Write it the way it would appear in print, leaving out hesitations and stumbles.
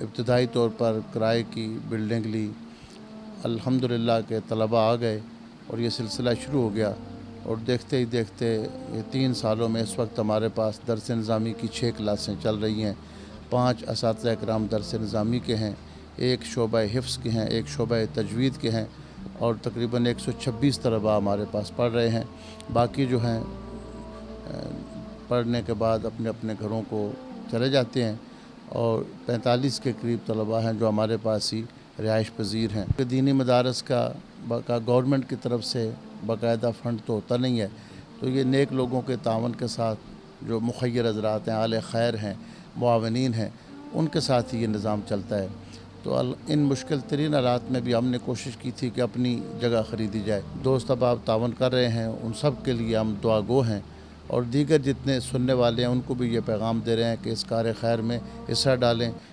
इब्तदाई तौर पर किराए की बिल्डिंग ली। अल्हम्दुलिल्लाह के तलबा आ गए और ये सिलसिला शुरू हो गया और देखते ही देखते ये 3 सालों में इस वक्त हमारे पास दरस निज़ामी की 6 क्लासें चल रही हैं। 5 असातिज़ा इकराम दरस निज़ामी के हैं, एक शोबा हिफ्ज़ के हैं, एक शोबा तजवीद के हैं और तकरीबन 126 तलबा हमारे पास पढ़ रहे हैं। बाकी जो हैं पढ़ने के बाद अपने अपने घरों को चले जाते हैं और 45 के करीब तलबा हैं जो हमारे पास ही रिहाइश पज़ीर हैं। दीनी मदारस का गवर्नमेंट की तरफ से बाकायदा फ़ंड तो होता नहीं है, तो ये नेक लोगों के तावन के साथ जो मुखय्यर हज़रात हैं, आले खैर हैं, मुआवनीन हैं, उनके साथ ही ये निज़ाम चलता है। तो इन मुश्किल तरीन हालात में भी हमने कोशिश की थी कि अपनी जगह ख़रीदी जाए। दोस्त अहबाब तावन कर रहे हैं, उन सब के लिए हम दुआ गो हैं और दीगर जितने सुनने वाले हैं उनको भी ये पैगाम दे रहे हैं कि इस कार खैर में हिस्सा डालें।